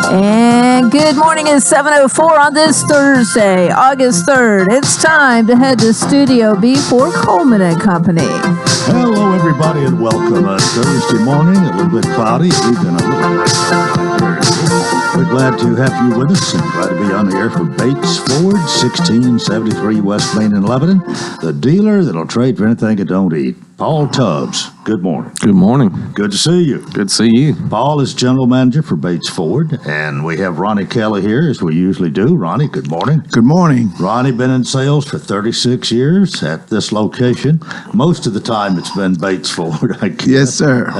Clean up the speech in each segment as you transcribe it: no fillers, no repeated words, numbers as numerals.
And good morning. It's 7:04 on this Thursday, August 3rd. It's time to head to Studio B for Coleman and Company. Hello, everybody, and welcome. Thursday morning, a little bit cloudy. We've been a little rain. We're glad to have you with us and glad to be on the air for Bates Ford, 1673 West Main in Lebanon, the dealer that'll trade for anything it don't eat. Paul Tubbs, good morning. Good morning. Good to see you. Good to see you. Paul is general manager for Bates Ford, and we have Ronnie Kelly here, as we usually do. Ronnie, good morning. Good morning. Ronnie been in sales for 36 years at this location. Most of the time it's been Bates Ford, I guess. Yes, sir.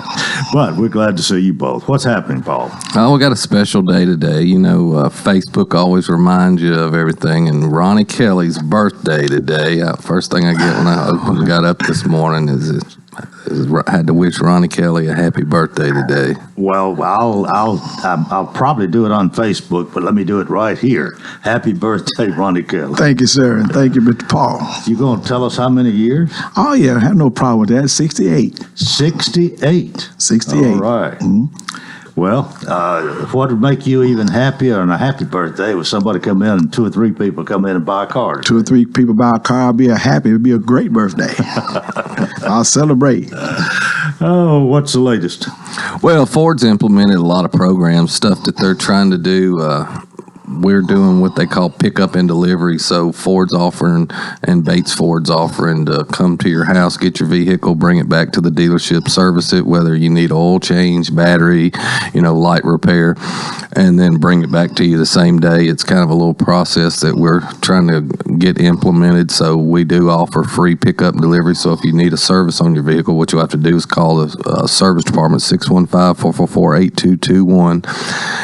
But we're glad to see you both. What's happening, Paul? Oh, we got a special day today. You know, Facebook always reminds you of everything, and Ronnie Kelly's birthday today. First thing I get when I got up this morning is I had to wish Ronnie Kelly a happy birthday today. Well, I'll probably do it on Facebook, but let me do it right here. Happy birthday, Ronnie Kelly. Thank you, sir, and thank you, Mr. Paul. You going to tell us how many years? Oh, yeah, I have no problem with that. 68. 68. 68. All right. Mm-hmm. Well, what would make you even happier on a happy birthday was somebody come in and 2 or 3 people come in and buy a car. 2 or 3 people buy a car, I'll be happy. It'll be a great birthday. I'll celebrate. Oh, what's the latest? Well, Ford's implemented a lot of programs, stuff that they're trying to do. We're doing what they call pickup and delivery. So Ford's offering and Bates Ford's offering to come to your house, get your vehicle, bring it back to the dealership, service it, whether you need oil change, battery, light repair, and then bring it back to you the same day. It's kind of a little process that we're trying to get implemented. So we do offer free pickup and delivery. So if you need a service on your vehicle, what you'll have to do is call the service department, 615-444-8221,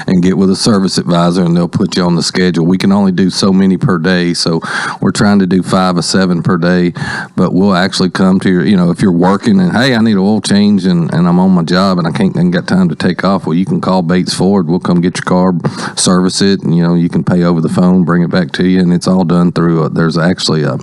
and get with a service advisor, and they'll put you on the schedule. We can only do so many per day, so we're trying to do 5 or 7 per day, but we'll actually come to your, if you're working and, hey, I need an oil change and I'm on my job and I ain't got time to take off, well, you can call Bates Ford. We'll come get your car, service it, and, you can pay over the phone, bring it back to you, and it's all done through, there's actually a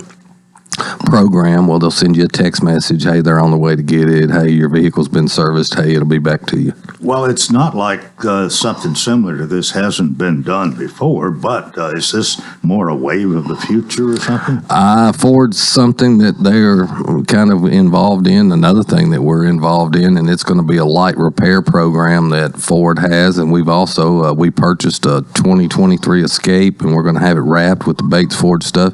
program. Well, they'll send you a text message, hey, they're on the way to get it, hey, your vehicle's been serviced, hey, it'll be back to you. Well, it's not like something similar to this hasn't been done before, but is this more a wave of the future or something? Ford's something that they're kind of involved in, another thing that we're involved in, and it's going to be a light repair program that Ford has, and we've also, we purchased a 2023 Escape, and we're going to have it wrapped with the Bates Ford stuff,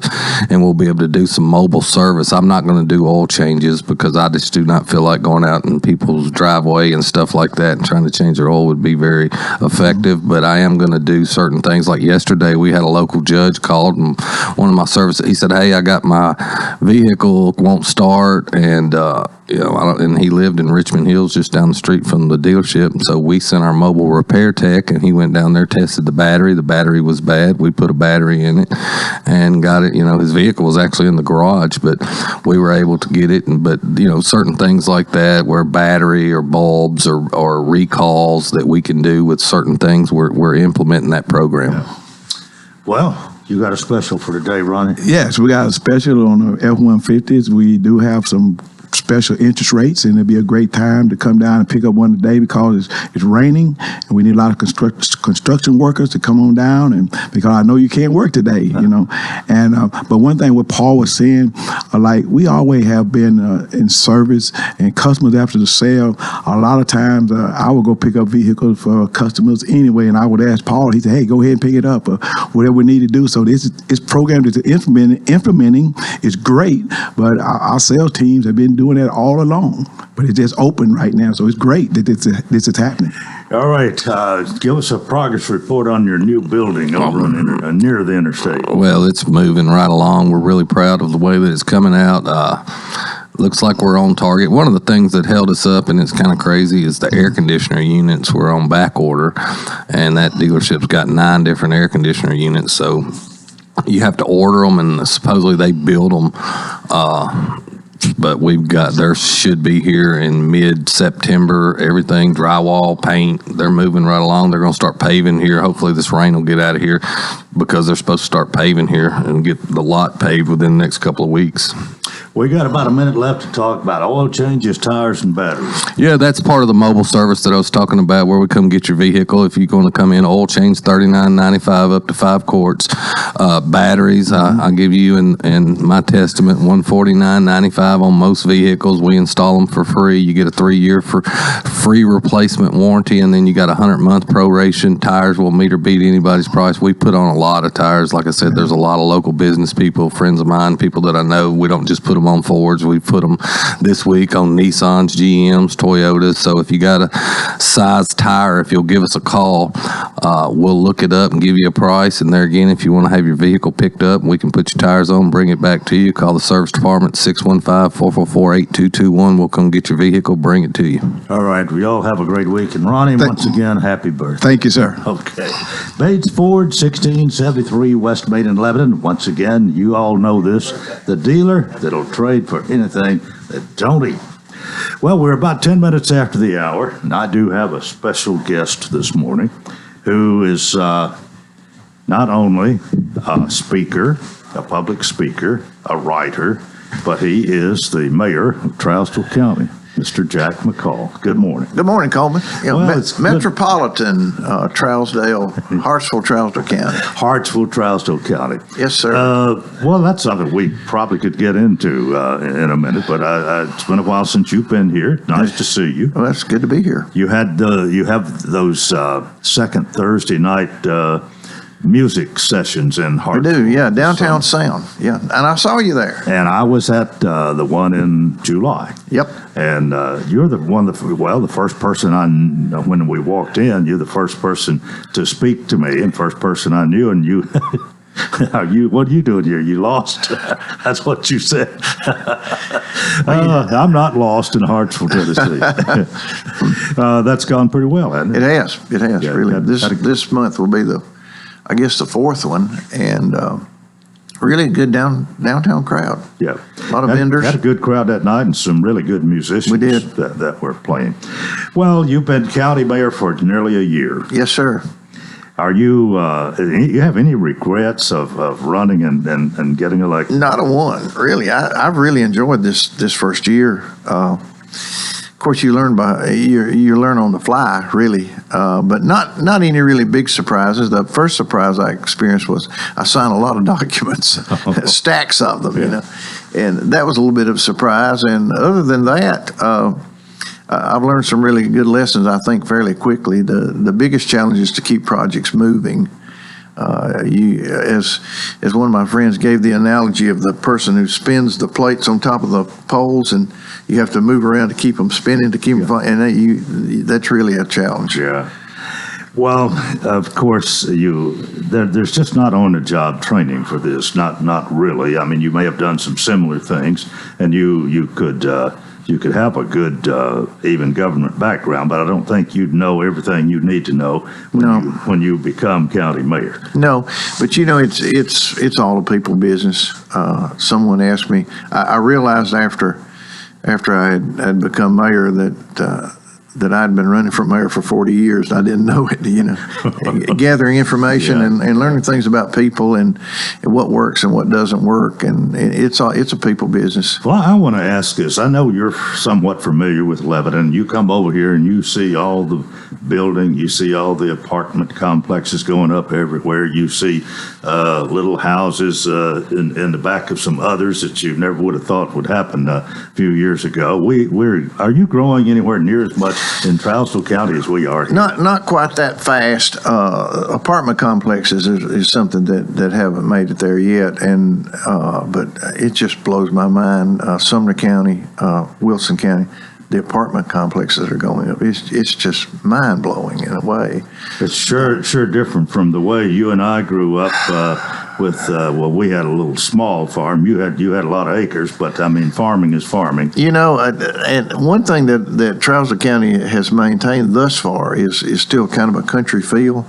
and we'll be able to do some mobile service. I'm not going to do oil changes because I just do not feel like going out in people's driveway and stuff like that and trying to change their oil would be very effective, but I am going to do certain things. Like yesterday, we had a local judge called, and one of my services, he said, hey, I got my vehicle, won't start, and and he lived in Richmond Hills just down the street from the dealership, so we sent our mobile repair tech, and he went down there, tested the battery. The battery was bad. We put a battery in it and got it. His vehicle was actually in the garage, but we were able to get it. But certain things like that, where battery or bulbs or recalls that we can do with certain things, we're implementing that program. Yeah. Well, you got a special for today, Ronnie? Yes, we got a special on the F-150s. We do have some special interest rates, and it'd be a great time to come down and pick up one today because it's raining, and we need a lot of construction workers to come on down, and because I know you can't work today, And but one thing what Paul was saying, like we always have been in service and customers after the sale. A lot of times I would go pick up vehicles for customers anyway, and I would ask Paul. He said, "Hey, go ahead and pick it up," or whatever we need to do. So this program that they're implementing is great, but our sales teams have been doing that all along, but it's just open right now, so it's great that this is happening. All right, give us a progress report on your new building over near the interstate. Well, it's moving right along. We're really proud of the way that it's coming out. Looks like we're on target. One of the things that held us up, and it's kind of crazy, is the air conditioner units were on back order, and that dealership's got 9 different air conditioner units, so you have to order them, and supposedly they build them. But there should be here in mid-September, everything, drywall, paint, they're moving right along. They're going to start paving here. Hopefully this rain will get out of here because they're supposed to start paving here and get the lot paved within the next couple of weeks. We got about a minute left to talk about oil changes, tires, and batteries. Yeah, that's part of the mobile service that I was talking about, where we come get your vehicle. If you're going to come in, oil change $39.95 up to 5 quarts. Batteries, I give you in my testament $149.95 on most vehicles. We install them for free. You get a 3-year for free replacement warranty, and then you got a 100-month proration. Tires will meet or beat anybody's price. We put on a lot of tires. Like I said, there's a lot of local business people, friends of mine, people that I know. We don't just put them on Fords. We put them this week on Nissans, GMs, Toyotas. So if you got a size tire, if you'll give us a call, we'll look it up and give you a price. And there again, if you want to have your vehicle picked up, we can put your tires on, bring it back to you. Call the service department, 615-444-8221. We'll come get your vehicle, bring it to you. All right. We all have a great week. And Ronnie, once again, happy birthday. Thank you, sir. Okay. Bates Ford, 1673 West Main in Lebanon. Once again, you all know this. The dealer that'll trade for anything that don't eat. Well, we're about 10 minutes after the hour, and I do have a special guest this morning who is not only a speaker, a public speaker, a writer, but he is the mayor of Trousdale County, Mr. Jack McCall. Good morning. Good morning, Coleman. It's Metropolitan Trousdale, Hartsville, Trousdale County. Hartsville, Trousdale County. Yes, sir. Well, that's something we probably could get into in a minute, but it's been a while since you've been here. Nice to see you. Well, that's good to be here. You have those second Thursday night music sessions in We Hartsville. do, yeah. Downtown Sound, yeah. And I saw you there. And I was at the one in July. Yep. And you're the first person when we walked in, you're the first person to speak to me and first person I knew. And you, what are you doing here? You lost. That's what you said. I'm not lost in Hartsville, Tennessee. That's gone pretty well, hasn't it? It has, Yeah, really. This month will be the fourth one, and really a good downtown crowd. Yeah. A lot of vendors. Had a good crowd that night and some really good musicians. We did. That were playing. Well, you've been county mayor for nearly a year. Yes, sir. Are you have any regrets of running and getting elected? Not a one, really. I've really enjoyed this first year. Of course, you learn you learn on the fly, really, but not any really big surprises. The first surprise I experienced was I signed a lot of documents, stacks of them, and that was a little bit of a surprise. And other than that, I've learned some really good lessons, I think, fairly quickly. The biggest challenge is to keep projects moving. As one of my friends gave the analogy of the person who spins the plates on top of the poles, and you have to move around to keep them spinning, to keep them, and that's really a challenge. Yeah. Well, of course, there's just not on-the-job training for this. Not really. I mean, you may have done some similar things, and you could have a good even government background, but I don't think you'd know everything you need to know when you become county mayor. No, but it's all a people business. Someone asked me. I realized after I had become mayor that I'd been running for mayor for 40 years. And I didn't know it, gathering information and learning things about people and what works and what doesn't work. And it's a people business. Well, I want to ask this. I know you're somewhat familiar with Lebanon. You come over here and you see all the building, you see all the apartment complexes going up everywhere. You see little houses in the back of some others that you never would have thought would happen a few years ago. Are you growing anywhere near as much in Trousdale County as we are here? Not quite that fast. Apartment complexes is something that haven't made it there yet, but it just blows my mind. Sumner County, Wilson County, the apartment complexes are going up. It's just mind blowing in a way. It's sure different from the way you and I grew up. We had a little small farm. You had a lot of acres, but I mean, farming is farming. And one thing that Trousdale County has maintained thus far is still kind of a country feel,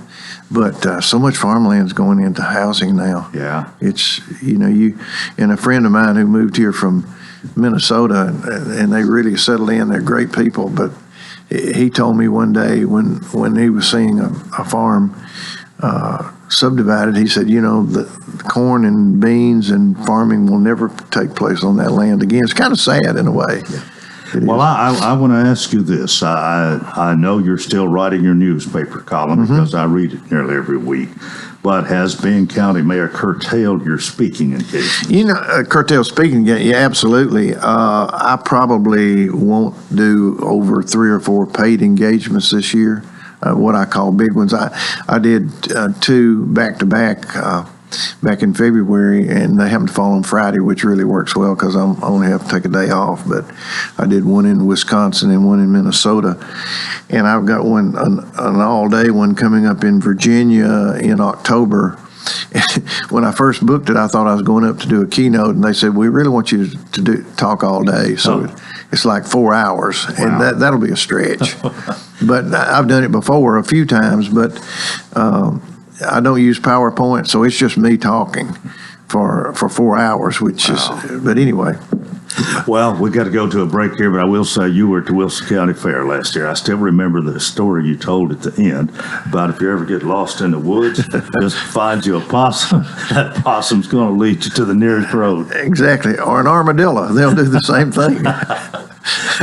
but so much farmland's going into housing now. Yeah, it's and a friend of mine who moved here from Minnesota, and they really settled in. They're great people, but he told me one day when he was seeing a farm subdivided, he said, the corn and beans and farming will never take place on that land again. It's kind of sad in a way. Well, I want to ask you this. I know you're still writing your newspaper column because I read it nearly every week. But has being county mayor curtailed your speaking engagements? Curtailed speaking, yeah, absolutely. I probably won't do over 3 or 4 paid engagements this year, what I call big ones. I did 2 back-to-back back in February, and they happen to fall on Friday, which really works well because I only have to take a day off. But I did one in Wisconsin and one in Minnesota, and I've got one an all-day one coming up in Virginia in October. When I first booked it, I thought I was going up to do a keynote, and they said, we really want you to talk all day. So it's like 4 hours, and that'll be a stretch. But I've done it before a few times, but I don't use PowerPoint, so it's just me talking for 4 hours, which is, but anyway. Well, we got to go to a break here, but I will say you were at the Wilson County Fair last year. I still remember the story you told at the end about if you ever get lost in the woods, just find you a possum. That possum's going to lead you to the nearest road. Exactly, or an armadillo. They'll do the same thing.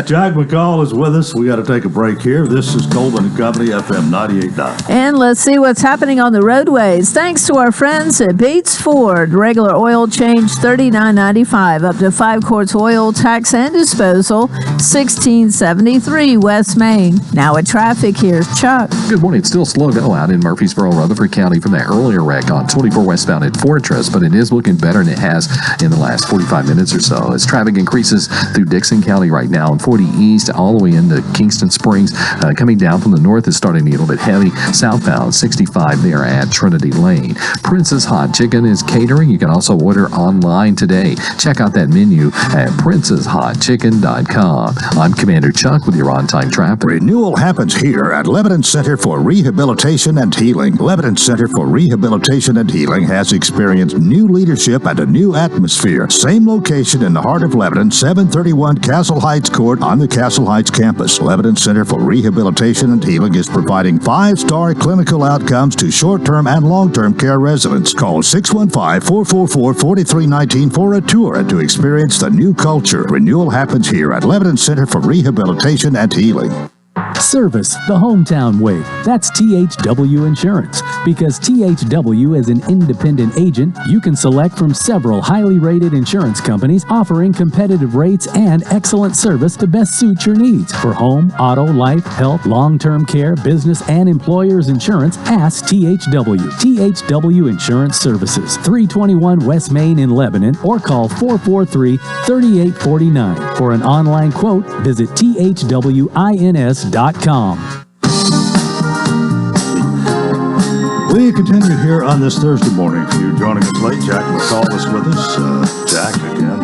Jack McCall is with us. We got to take a break here. This is Coleman and Company, FM 98.9. And let's see what's happening on the roadways. Thanks to our friends at Bates Ford. Regular oil change $39.95, up to 5 quarts oil, tax and disposal $16.73 West Main. Now at traffic, here's Chuck. Good morning. It's still slow go out in Murfreesboro, Rutherford County from that earlier wreck on 24 westbound at Fortress, but it is looking better than it has in the last 45 minutes or so as traffic increases through Dixon County right now on 40 East all the way into Kingston Springs. Coming down from the north is starting to get a little bit heavy. Southbound 65 there at Trinity Lane. Princess Hot Chicken is catering. You can also order online today. Check out that menu at princesshotchicken.com. I'm Commander Chuck with your on-time traffic. Renewal happens here at Lebanon Center for Rehabilitation and Healing. Lebanon Center for Rehabilitation and Healing has experienced new leadership and a new atmosphere. Same location in the heart of Lebanon, 731 Castle Heights Court on the Castle Heights campus. Lebanon Center for Rehabilitation and Healing is providing 5-star clinical outcomes to short-term and long-term care residents. Call 615-444-4319 for a tour and to experience the new culture. Renewal happens here at Lebanon Center for Rehabilitation and Healing. Service the hometown way. That's THW Insurance. Because THW is an independent agent, you can select from several highly rated insurance companies offering competitive rates and excellent service to best suit your needs. For home, auto, life, health, long-term care, business, and employer's insurance, ask THW. THW Insurance Services, 321 West Main in Lebanon, or call 443-3849. For an online quote, visit thwins.com. We continue here on this Thursday morning. If you're joining us late, Jack McCall is with us. Jack, again,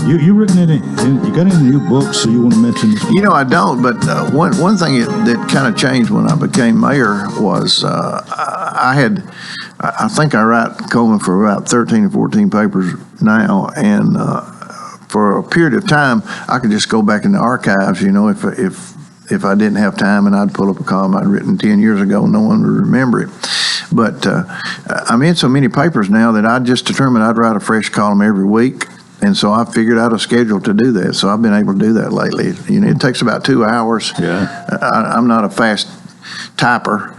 you written you got any new books you want to mention? I don't, but one thing that kind of changed when I became mayor was I think I write Coleman for about 13 or 14 papers now, and for a period of time, I could just go back in the archives, if I didn't have time and I'd pull up a column I'd written 10 years ago, no one would remember it. But I'm in so many papers now that I just determined I'd write a fresh column every week. And so I figured out a schedule to do that. So I've been able to do that lately. It takes about 2 hours. Yeah. I'm not a fast typer.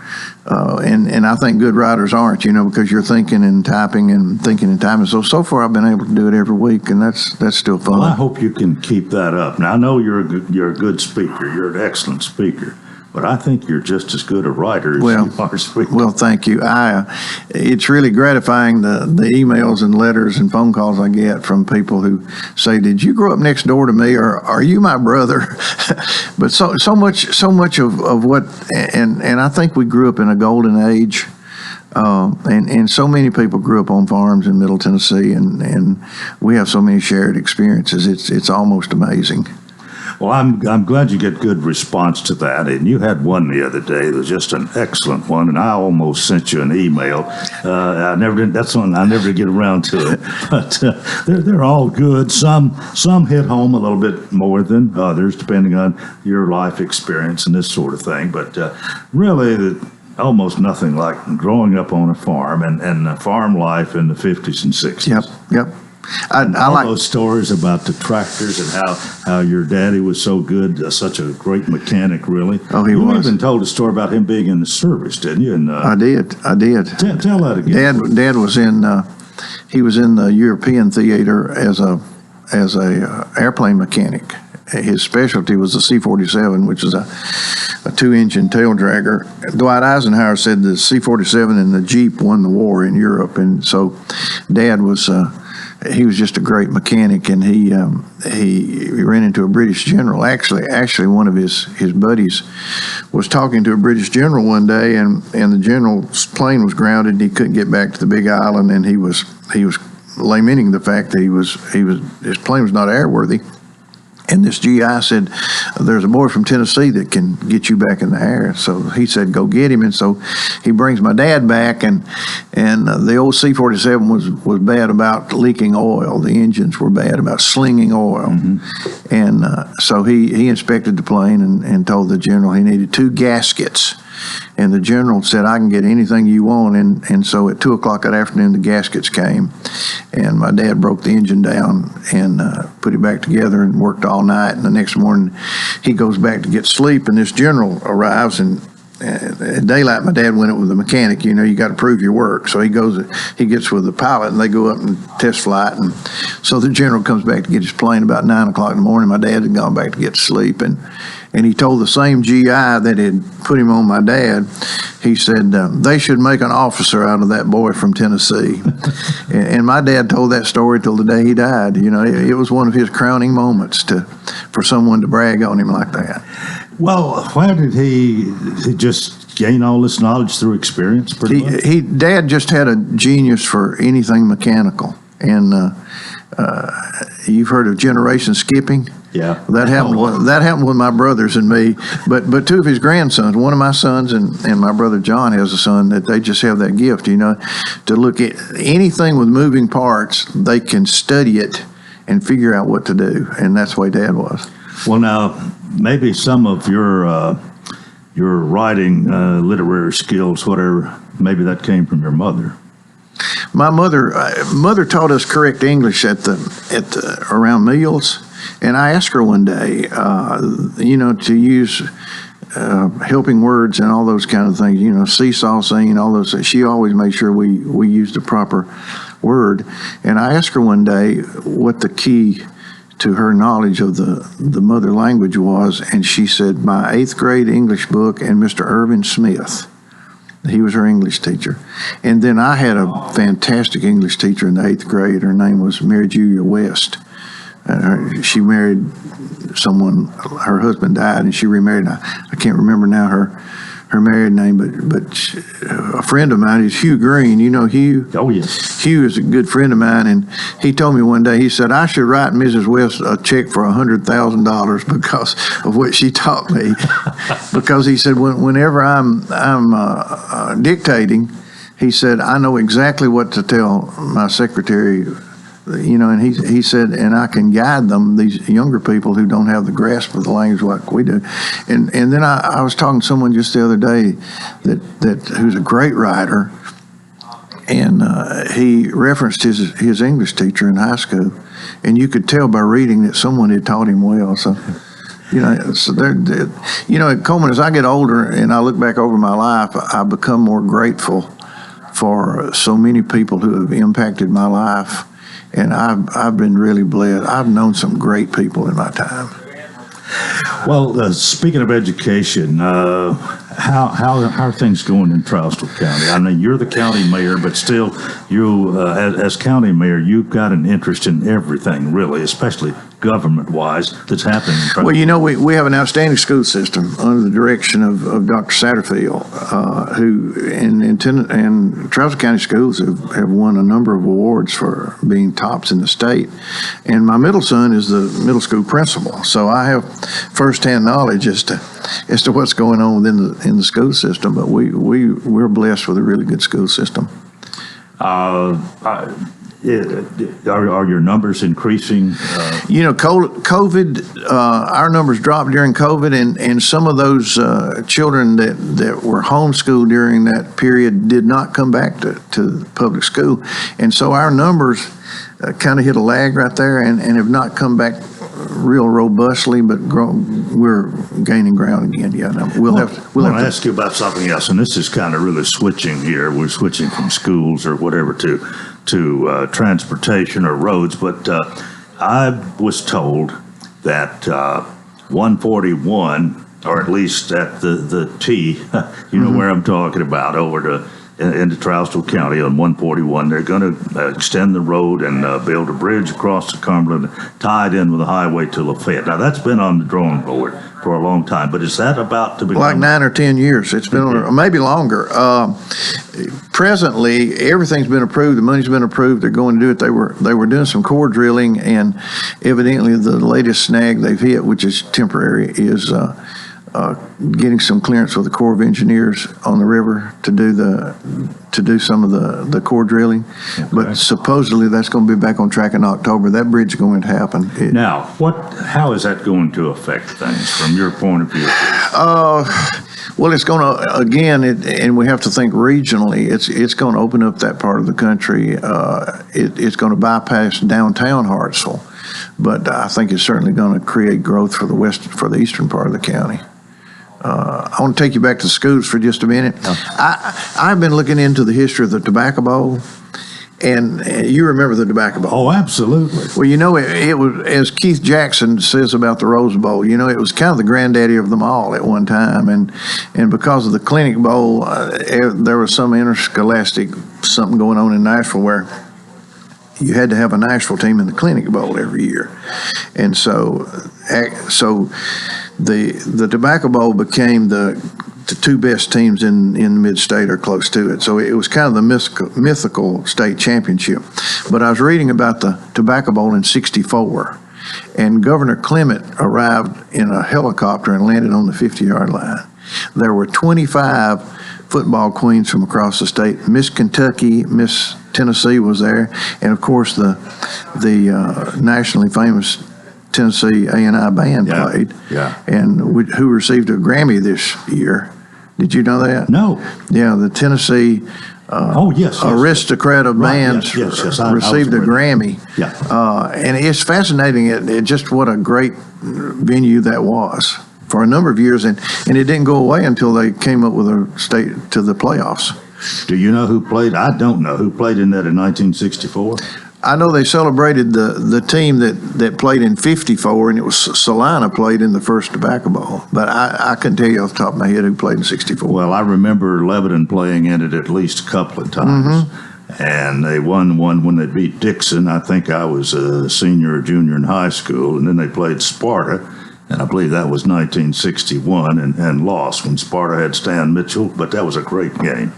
And I think good writers aren't, because you're thinking and typing and thinking and typing. So far I've been able to do it every week, and that's still fun. Well, I hope you can keep that up. Now, I know you're a good speaker. You're an excellent speaker. But I think you're just as good a writer as you are a speaker. Well, thank you. It's really gratifying, the emails and letters and phone calls I get from people who say, "Did you grow up next door to me, or are you my brother?" But so much of what, and I think we grew up in a golden age. And so many people grew up on farms in Middle Tennessee, and we have so many shared experiences. It's almost amazing. Well, I'm glad you get good response to that. And you had one the other day that was just an excellent one, and I almost sent you an email. I never did. That's one I never get around to it. But they're all good. Some hit home a little bit more than others, depending on your life experience and this sort of thing. But really, almost nothing like growing up on a farm and farm life in the 50s and 60s. Yep. I All like those stories about the tractors and how your daddy was so good, such a great mechanic, really. Oh, he you was. even told a story about him being in the service, didn't you? And I did. tell that again. Dad was in. He was in the European theater as a airplane mechanic. His specialty was the C-47, which is a two-engine tail dragger. Dwight Eisenhower said the C-47 and the Jeep won the war in Europe, and so Dad was. He was just a great mechanic, and he ran into a British general. Actually, one of his buddies was talking to a British general one day, and the general's plane was grounded, and he couldn't get back to the Big Island, and he was lamenting the fact that his plane was not airworthy. And this GI said, "There's a boy from Tennessee that can get you back in the air." So he said, "Go get him." And so he brings my dad back, and the old C-47 was bad about leaking oil. The engines were bad about slinging oil. Mm-hmm. And so he inspected the plane and told the general he needed 2 gaskets. And the general said, "I can get anything you want." And so at 2 o'clock that afternoon, the gaskets came. And my dad broke the engine down and put it back together and worked all night. And the next morning, he goes back to get sleep. And this general arrives. And at daylight, my dad went up with the mechanic. You know, you got to prove your work. So he gets with the pilot, and they go up and test flight. And so the general comes back to get his plane about 9 o'clock in the morning. My dad had gone back to get sleep. And he told the same GI that had put him on my dad, he said, "They should make an officer out of that boy from Tennessee." And my dad told that story till the day he died. You know, it was one of his crowning moments for someone to brag on him like that. Well, why did he just gain all this knowledge through experience? Pretty much? Dad just had a genius for anything mechanical. And you've heard of generation skipping? Yeah. That happened with my brothers and me, but 2 of his grandsons, one of my sons and my brother John has a son, that they just have that gift, you know, to look at anything with moving parts. They can study it and figure out what to do, and that's the way Dad was. Well, now, maybe some of your writing, literary skills, whatever, maybe that came from your mother. My mother taught us correct English at the around meals, and I asked her one day, you know, to use helping words and all those kind of things. You know, seesaw scene, all those. She always made sure we used the proper word. And I asked her one day what the key to her knowledge of the mother language was, and she said, "My 8th grade English book and Mr. Irvin Smith." He was her English teacher. And then I had a fantastic English teacher in the 8th grade. Her name was Mary Julia West. She married someone, her husband died, and she remarried. I can't remember now her married name, but a friend of mine is Hugh Green. You know Hugh? Oh, yes. Hugh is a good friend of mine, and he told me one day, he said, "I should write Mrs. West a check for $100,000 because of what she taught me." Because he said, whenever I'm dictating, he said, I know exactly what to tell my secretary, you know, and he said, and I can guide them, these younger people who don't have the grasp of the language like we do. And then I was talking to someone just the other day that who's a great writer, and he referenced his English teacher in high school, and you could tell by reading that someone had taught him well. So, you know, you know, at Coleman, as I get older and I look back over my life, I become more grateful for so many people who have impacted my life. And I've been really blessed. I've known some great people in my time. Well, speaking of education, how are things going in Trousdale County? I know you're the county mayor, but still, you as county mayor, you've got an interest in everything, really, especially government-wise, that's happening in Trousdale. Well, you know, we have an outstanding school system under the direction of Dr. Satterfield, who and Trousdale County schools have won a number of awards for being tops in the state. And my middle son is the middle school principal, so I have firsthand knowledge as to what's going on in the school system. But we're blessed with a really good school system. Are your numbers increasing? You know, COVID, our numbers dropped during COVID, and some of those children that were homeschooled during that period did not come back to public school. And so our numbers kind of hit a lag right there and have not come back real robustly, but we're gaining ground again. Yeah, no, we'll have to ask you about something else, and this is kind of really switching here. We're switching from schools or whatever to transportation or roads, but I was told that 141, or at least at the T, you know where I'm talking about, over to into Trousdale County on 141, they're going to extend the road and build a bridge across the Cumberland, tied in with the highway to Lafayette. Now, that's been on the drawing board for a long time, but is that about to be like 9 or 10 years? It's been on, maybe longer. Presently, everything's been approved. The money's been approved. They're going to do it. They were doing some core drilling, and evidently the latest snag they've hit, which is temporary, is getting some clearance with the Corps of Engineers on the river to do some of the core drilling. Okay. But supposedly that's going to be back on track in October. That bridge is going to happen. Now, how is that going to affect things from your point of view? Well, it's going to, again, and we have to think regionally, it's going to open up that part of the country. It's going to bypass downtown Hartsville, but I think it's certainly going to create growth for the eastern part of the county. I want to take you back to schools for just a minute. I've been looking into the history of the Tobacco Bowl, and you remember the Tobacco Bowl. Oh, absolutely. Well, you know, it was, as Keith Jackson says about the Rose Bowl, you know, it was kind of the granddaddy of them all at one time, and because of the Clinic Bowl, there was some interscholastic something going on in Nashville where you had to have a Nashville team in the Clinic Bowl every year, and so the Tobacco Bowl became the two best teams in mid-state or close to it. So it was kind of the mythical state championship. But I was reading about the Tobacco Bowl in '64, and Governor Clement arrived in a helicopter and landed on the 50-yard line. There were 25 football queens from across the state. Miss Kentucky, Miss Tennessee was there, and of course the nationally famous Tennessee A&I band played, and who received a Grammy this year. Did you know that? No. Yeah, the Tennessee aristocrat of bands received a Grammy. Yeah. And it's fascinating just what a great venue that was for a number of years, and it didn't go away until they came up with a state to the playoffs. Do you know who played? I don't know who played in that in 1964. I know they celebrated the team that played in '54, and it was Salina played in the first Tobacco Bowl. But I couldn't tell you off the top of my head who played in '64. Well, I remember Lebanon playing in it at least a couple of times. Mm-hmm. And they won one when they beat Dixon. I think I was a senior or junior in high school. And then they played Sparta, and I believe that was 1961, and lost when Sparta had Stan Mitchell. But that was a great game.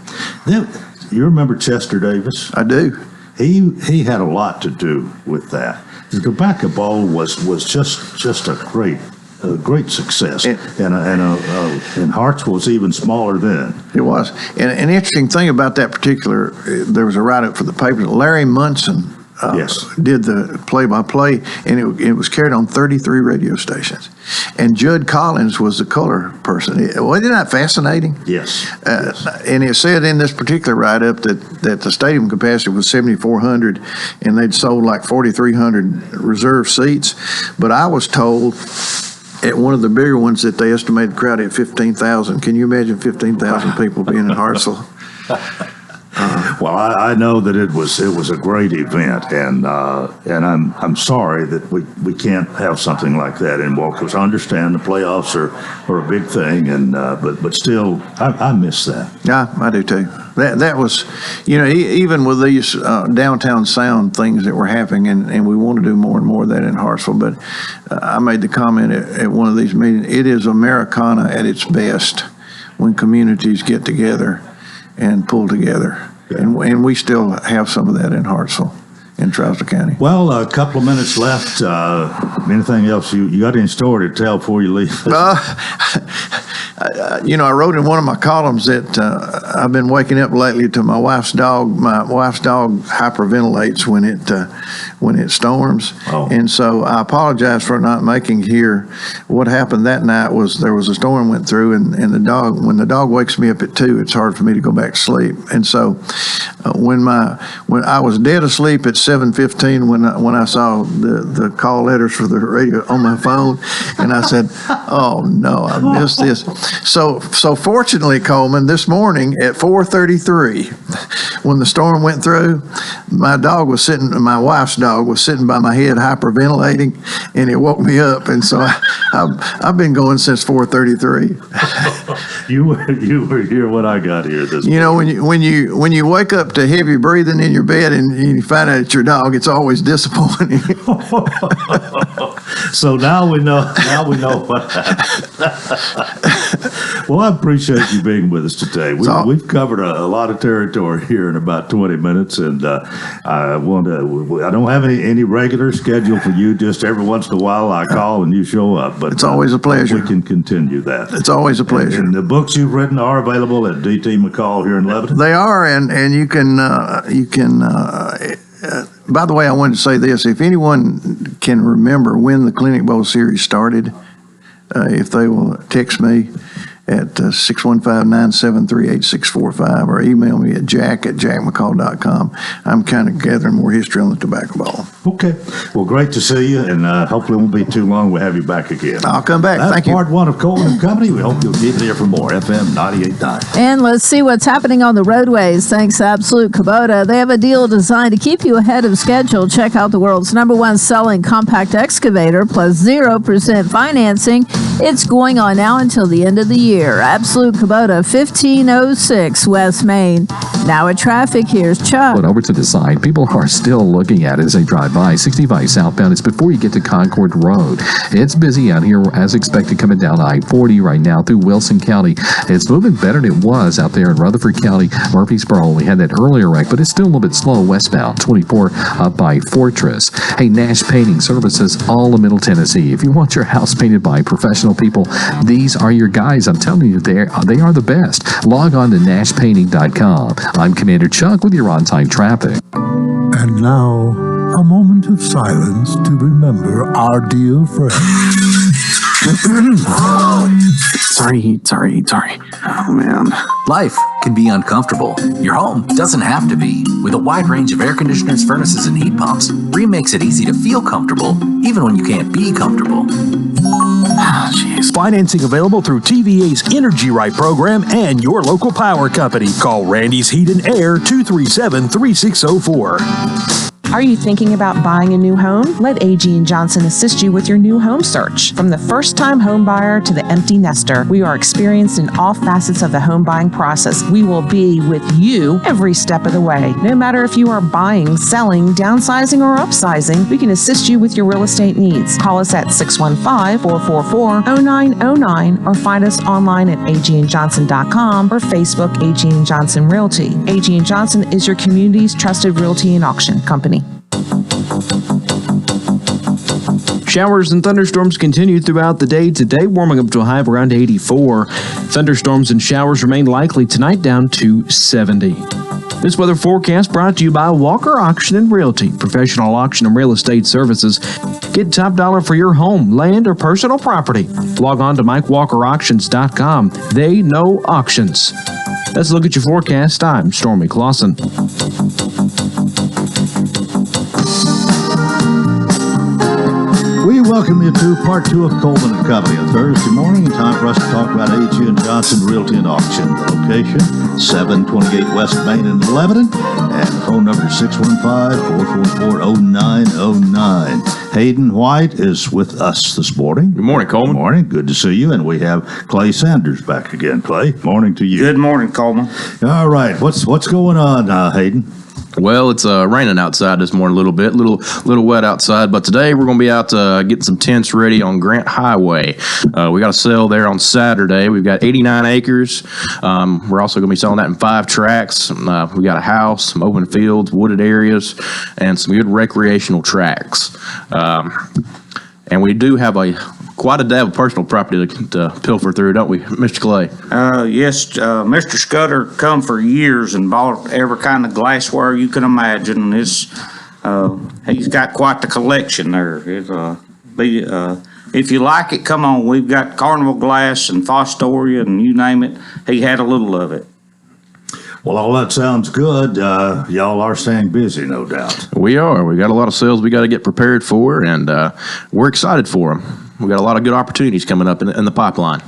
Then, you remember Chester Davis? I do. He had a lot to do with that. The Tobacco Bowl was just a great success, and Hartsville was even smaller then. It was. And an interesting thing about that particular, there was a write-up for the paper. Larry Munson did the play-by-play, and it was carried on 33 radio stations. And Judd Collins was the color person. Wasn't that fascinating? Yes. And it said in this particular write-up that the stadium capacity was 7,400, and they'd sold like 4,300 reserve seats. But I was told at one of the bigger ones that they estimated the crowd at 15,000. Can you imagine 15,000 people being in Hartsville? Well, I know that it was a great event, and I'm sorry that we can't have something like that in Walker's. I understand the playoffs are a big thing, and but still, I miss that. Yeah, I do too. That was, you know, even with these downtown sound things that were happening, and we want to do more and more of that in Hartsville. But I made the comment at one of these meetings. It is Americana at its best when communities get together and pull together. Yeah. And we still have some of that in Hartsville, in Trousdale County. Well, a couple of minutes left. Anything else? You got any story to tell before you leave? I wrote in one of my columns that I've been waking up lately to my wife's dog. My wife's dog hyperventilates when it storms, and so I apologize for not making here. What happened that night was there was a storm went through, and when the dog wakes me up at 2, it's hard for me to go back to sleep. And so when I was dead asleep at 7:15 when I saw the call letters for the radio on my phone, and I said, "Oh no, I missed this." So fortunately, Coleman, this morning at 4:33, when the storm went through, my wife's dog was sitting by my head hyperventilating, and it woke me up. And so I've been going since 4:33. You were here when I got here this morning. When you wake up to heavy breathing in your bed and you find out it's your dog, it's always disappointing. So now we know what happened. Well, I appreciate you being with us today. We've covered a lot of territory here in about 20 minutes, and I don't have any regular schedule for you. Just every once in a while I call and you show up. But it's always a pleasure. We can continue that. It's always a pleasure. And the books you've written are available at D.T. McCall here in Lebanon? They are, and you can by the way, I wanted to say this. If anyone can remember when the Clinic Bowl series started, if they will text me at 615-973-8645 or email me at jack@jackmccall.com. I'm kind of gathering more history on the tobacco ball. Okay. Well, great to see you, and hopefully it won't be too long. We'll have you back again. I'll come back. That's Thank you. Part 1 of Coleman & Company. We hope you'll keep it here for more. FM 98.9. And let's see what's happening on the roadways. Thanks to Absolute Kubota. They have a deal designed to keep you ahead of schedule. Check out the world's #1 selling compact excavator plus 0% financing. It's going on now until the end of the year. Absolute Kubota, 1506 West Main. Now at traffic, here's Chuck. But over to the side, people are still looking at it as they drive by. 65 southbound, it's before you get to Concord Road. It's busy out here as expected coming down I-40 right now through Wilson County. It's moving better than it was out there in Rutherford County, Murfreesboro. We had that earlier wreck, but it's still a little bit slow westbound, 24 up by Fortress. Hey, Nash Painting Services, all of Middle Tennessee. If you want your house painted by professional people, these are your guys. I'm telling you, they are the best. Log on to nashpainting.com. I'm Commander Chuck with your on-time traffic. And now, a moment of silence to remember our dear friend. Sorry. Oh, man. Life can be uncomfortable. Your home doesn't have to be. With a wide range of air conditioners, furnaces, and heat pumps, Rheem makes it easy to feel comfortable, even when you can't be comfortable. Financing available through TVA's Energy Right program and your local power company. Call Randy's Heat and Air 237-3604. Are you thinking about buying a new home? Let A.G. & Johnson assist you with your new home search. From the first-time home buyer to the empty nester, we are experienced in all facets of the home buying process. We will be with you every step of the way. No matter if you are buying, selling, downsizing, or upsizing, we can assist you with your real estate needs. Call us at 615-444-0909 or find us online at agandjohnson.com or Facebook A.G. & Johnson Realty. A.G. & Johnson is your community's trusted realty and auction company. Showers and thunderstorms continue throughout the day today, warming up to a high of around 84. Thunderstorms and showers remain likely tonight, down to 70. This weather forecast brought to you by Walker Auction and Realty, professional auction and real estate services. Get top dollar for your home, land, or personal property. Log on to MikeWalkerAuctions.com. They know auctions. Let's look at your forecast. I'm Stormy Clausen. We welcome you to Part 2 of Coleman & Company on Thursday morning. Time for us to talk about A.G. & Johnson Realty and Auction. The location, 728 West Main in Lebanon. And the phone number is 615-444-0909. Hayden White is with us this morning. Good morning, Coleman. Good morning. Good to see you. And we have Clay Sanders back again. Clay, morning to you. Good morning, Coleman. All right. What's going on, Hayden? Well, it's raining outside this morning a little bit, little wet outside. But today we're going to be out getting some tents ready on Grant Highway. We got a sale there on Saturday. We've got 89 acres. We're also going to be selling that in 5 tracts. We got a house, some open fields, wooded areas, and some good recreational tracks. And we do have quite a dab of personal property to pilfer through, don't we, Mr. Clay? Yes, Mr. Scudder come for years and bought every kind of glassware you can imagine. He's got quite the collection there. If you like it, come on. We've got Carnival Glass and Fostoria and you name it. He had a little of it. Well, all that sounds good. Y'all are staying busy, no doubt. We are. We got a lot of sales we got to get prepared for, and we're excited for them. We got a lot of good opportunities coming up in the pipeline.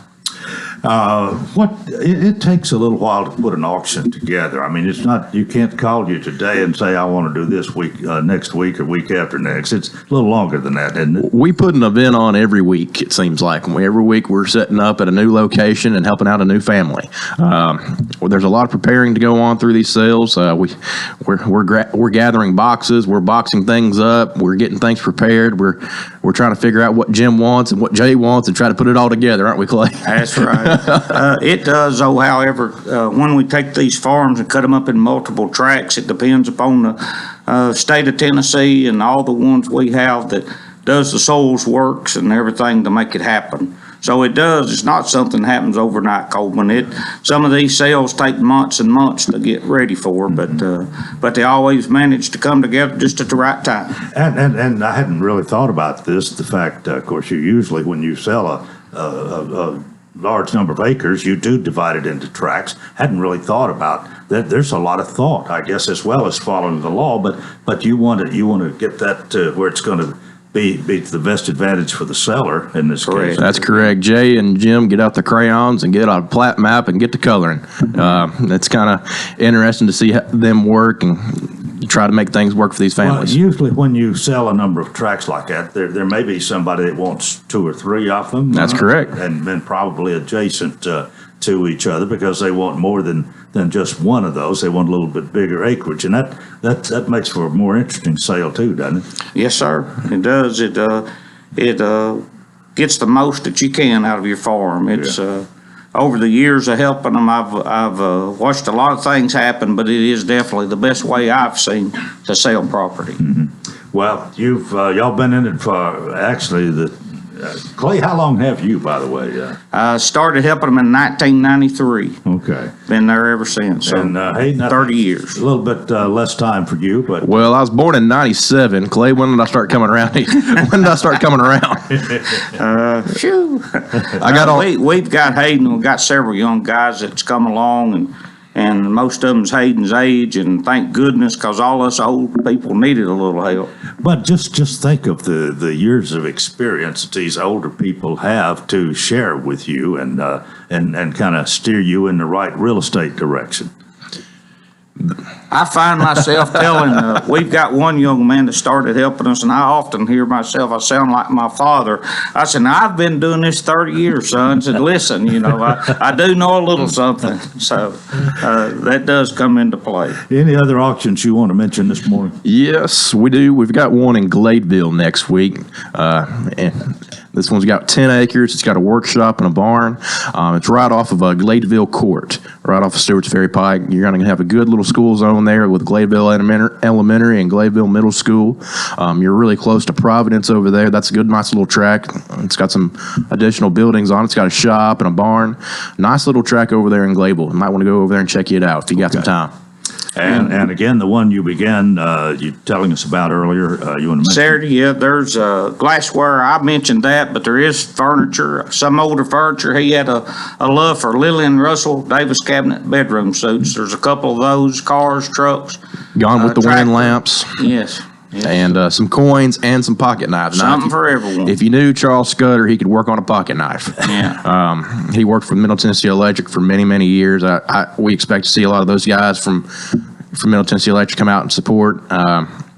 It takes a little while to put an auction together. I mean, it's not, you can't call you today and say, I want to do this week, next week or week after next. It's a little longer than that, isn't it? We put an event on every week, it seems like. Every week we're setting up at a new location and helping out a new family. There's a lot of preparing to go on through these sales. We're gathering boxes. We're boxing things up. We're getting things prepared. We're trying to figure out what Jim wants and what Jay wants and try to put it all together, aren't we, Clay? That's right. It does, however, when we take these farms and cut them up in multiple tracts, it depends upon the state of Tennessee and all the ones we have that does the soils works and everything to make it happen. So it does. It's not something that happens overnight, Coleman. Some of these sales take months and months to get ready for, but they always manage to come together just at the right time. And I hadn't really thought about this. The fact, of course, you usually, when you sell a large number of acres, you do divide it into tracts. Hadn't really thought about that. There's a lot of thought, I guess, as well as following the law. But you want to get that to where it's going to be to the best advantage for the seller in this case. That's correct. Jay and Jim get out the crayons and get out a plat map and get to coloring. It's kind of interesting to see them work and try to make things work for these families. Well, usually when you sell a number of tracts like that, there may be somebody that wants 2 or 3 of them. That's correct. And then probably adjacent to each other because they want more than just one of those. They want a little bit bigger acreage, and that makes for a more interesting sale too, doesn't it? Yes, sir. It does. It gets the most that you can out of your farm. It's over the years of helping them, I've watched a lot of things happen, but it is definitely the best way I've seen to sell property. Mm-hmm. Well, you've y'all been in it for actually Clay, how long have you, by the way? I started helping them in 1993. Okay. Been there ever since. So and Hayden, 30 years. A little bit less time for you, but well, I was born in '97. Clay, when did I start coming around? When did I start coming around? Phew. I got on. We've got Hayden. We've got several young guys that's come along, and most of them's Hayden's age, and thank goodness, because all us old people needed a little help. But just think of the years of experience that these older people have to share with you and kind of steer you in the right real estate direction. I find myself telling, we've got one young man that started helping us, and I often hear myself, I sound like my father. I said, now, I've been doing this 30 years, son. I said, listen, I do know a little something. So that does come into play. Any other auctions you want to mention this morning? Yes, we do. We've got one in Gladeville next week. And this one's got 10 acres. It's got a workshop and a barn. It's right off of Gladeville Court, right off of Stewart's Ferry Pike. You're going to have a good little school zone there with Gladeville Elementary and Gladeville Middle School. You're really close to Providence over there. That's a good, nice little track. It's got some additional buildings on it. It's got a shop and a barn. Nice little track over there in Gladeville. You might want to go over there and check it out if you got some time. And again, the one you began you telling us about earlier, you want to mention? Saturday, yeah, there's glassware. I mentioned that, but there is furniture, some older furniture. He had a love for Lillian Russell Davis cabinet bedroom suits. There's a couple of those, cars, trucks. Gone with the wind lamps. Yes. And some coins and some pocket knives. Something for everyone. If you knew Charles Scudder, he could work on a pocket knife. Yeah. He worked for Middle Tennessee Electric for many, many years. We expect to see a lot of those guys from Middle Tennessee Electric come out and support.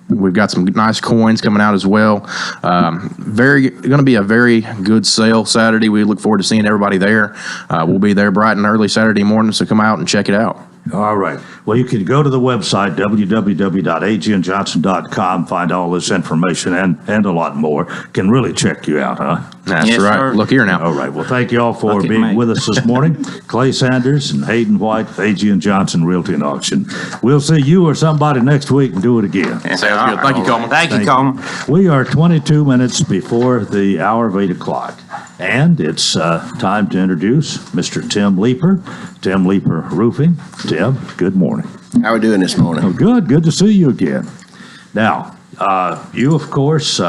We've got some nice coins coming out as well. Going to be a very good sale Saturday. We look forward to seeing everybody there. We'll be there bright and early Saturday morning, so come out and check it out. All right. Well, you can go to the website, www.agandjohnson.com, find all this information and a lot more. Can really check you out, huh? That's right. Sir. Look here now. All right. Well, thank you all for being with us this morning. Clay Sanders and Hayden White, A.G. and Johnson Realty and Auction. We'll see you or somebody next week and do it again. Sounds good. Thank you, Coleman. Thank you, Coleman. We are 22 minutes before the hour of 8 o'clock. And it's time to introduce Mr. Tim Leeper, Tim Leeper Roofing. Tim, good morning. How are we doing this morning? Oh, good to see you again. Now, you, of course,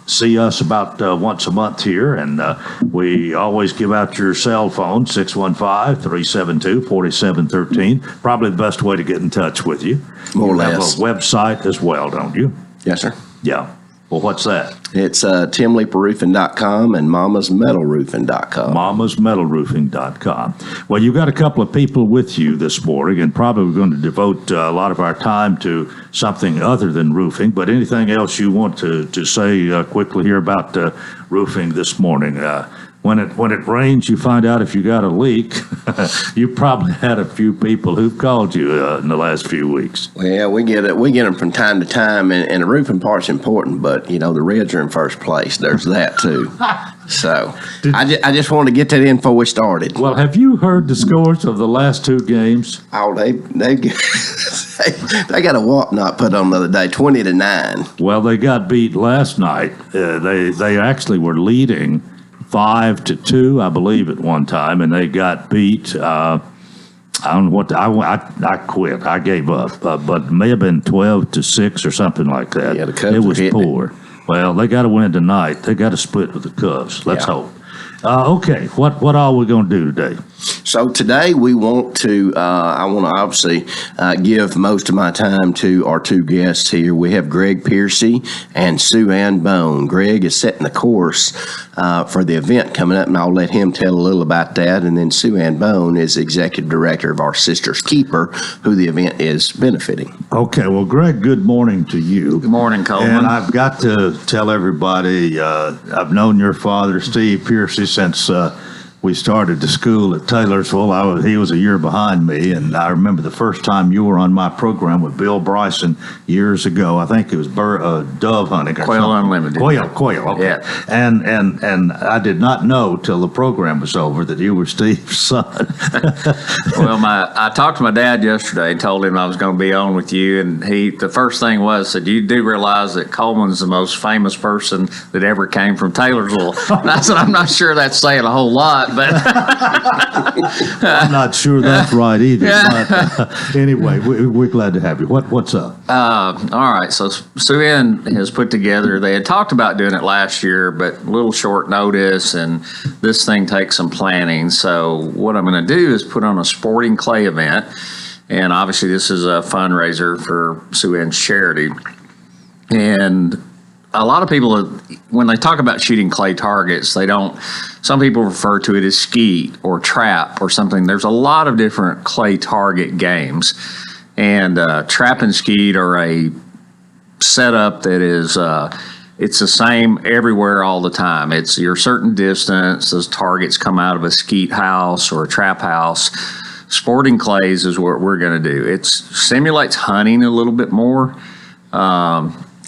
see us about once a month here, and we always give out your cell phone, 615-372-4713. Probably the best way to get in touch with you. More or You have less. a website as well, don't you? Yes, sir. Yeah. Well, what's that? It's timleaperroofing.com and mamasmetalroofing.com. mamasmetalroofing.com. Well, you've got a couple of people with you this morning, and probably we're going to devote a lot of our time to something other than roofing, but anything else you want to say quickly here about roofing this morning? When it rains, you find out if you got a leak. You probably had a few people who've called you in the last few weeks. Well, we get them from time to time, and the roofing part's important, but, the Reds are in first place. There's that, too. So, I just wanted to get that in before we started. Well, have you heard the scores of the last two games? Oh, they got a whatnot put on the other day, 20-9. Well, they got beat last night. They actually were leading 5-2, I believe, at one time, and they got beat. I don't know what I quit. I gave up, but it may have been 12-6 or something like that. Yeah, the Cubs it was were hitting poor. Well, they got to win tonight. They got to split with the Cubs. Let's hope. Okay, what all we going to do today? So today we want to, I want to obviously give most of my time to our two guests here. We have Greg Piercy and Sue Ann Bone. Greg is setting the course for the event coming up, and I'll let him tell a little about that. And then Sue Ann Bone is executive director of our Sisters Keeper, who the event is benefiting. Okay, well, Greg, good morning to you. Good morning, Coleman. And I've got to tell everybody, I've known your father, Steve Piercy, since we started the school at Taylorsville. He was a year behind me, and I remember the first time you were on my program with Bill Bryson years ago. I think it was dove hunting or Quail something. Unlimited. Quail. Okay. Yeah. And I did not know till the program was over that you were Steve's son. Well, I talked to my dad yesterday and told him I was going to be on with you, and the first thing said, you do realize that Coleman's the most famous person that ever came from Taylorsville. And I said, I'm not sure that's saying a whole lot, but I'm not sure that's right either. But anyway, we're glad to have you. What's up? all right. So Sue Ann has put together, they had talked about doing it last year, but a little short notice, and this thing takes some planning. So what I'm going to do is put on a sporting clay event, and obviously this is a fundraiser for Sue Ann's charity. And a lot of people, when they talk about shooting clay targets, some people refer to it as skeet or trap or something. There's a lot of different clay target games. And trap and skeet are a setup that is, it's the same everywhere all the time. It's your certain distance, those targets come out of a skeet house or a trap house. Sporting clays is what we're going to do. It simulates hunting a little bit more.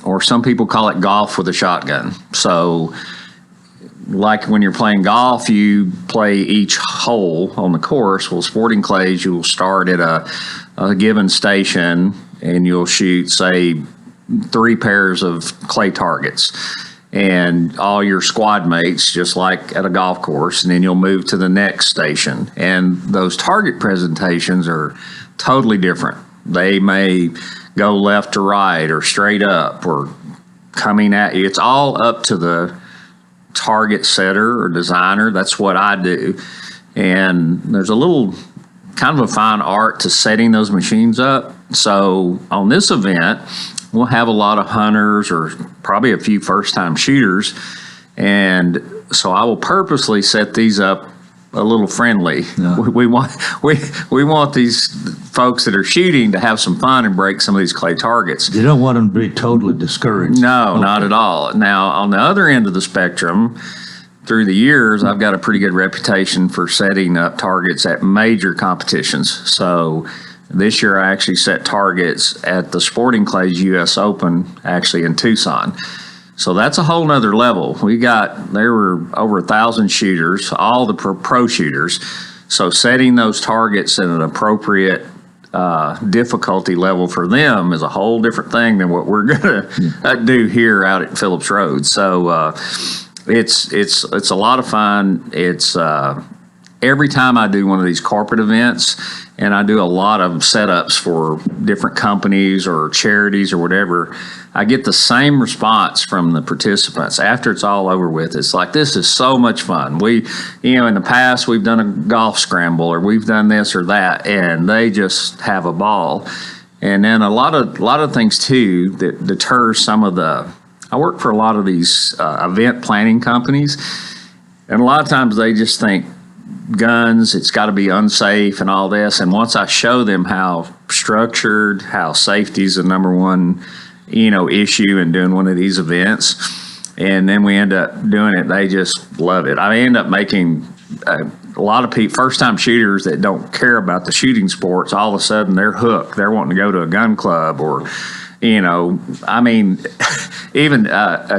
Or some people call it golf with a shotgun. So like when you're playing golf, you play each hole on the course. Well, sporting clays, you will start at a given station and you'll shoot, say, 3 pairs of clay targets. And all your squad mates, just like at a golf course, and then you'll move to the next station. And those target presentations are totally different. They may go left to right or straight up or coming at you. It's all up to the target setter or designer. That's what I do. And there's a little kind of a fine art to setting those machines up. So on this event, we'll have a lot of hunters or probably a few first-time shooters. And so I will purposely set these up a little friendly. Yeah. We want these folks that are shooting to have some fun and break some of these clay targets. You don't want them to be totally discouraged. No, not at all. Now, on the other end of the spectrum, through the years, I've got a pretty good reputation for setting up targets at major competitions. So this year I actually set targets at the Sporting Clays U.S. Open, actually in Tucson. So that's a whole nother level. There were over 1,000 shooters, all the pro shooters. So setting those targets at an appropriate difficulty level for them is a whole different thing than what we're going to do here out at Phillips Road. So it's a lot of fun. It's every time I do one of these corporate events, and I do a lot of setups for different companies or charities or whatever, I get the same response from the participants after it's all over with. It's like, this is so much fun. We, in the past, we've done a golf scramble or we've done this or that, and they just have a ball. And then a lot of things too that deters some of the. I work for a lot of these event planning companies, and a lot of times they just think guns, it's got to be unsafe and all this. And once I show them how structured, how safety is the number one, issue in doing one of these events, and then we end up doing it, they just love it. I end up making a lot of people, first-time shooters that don't care about the shooting sports, all of a sudden they're hooked. They're wanting to go to a gun club or, even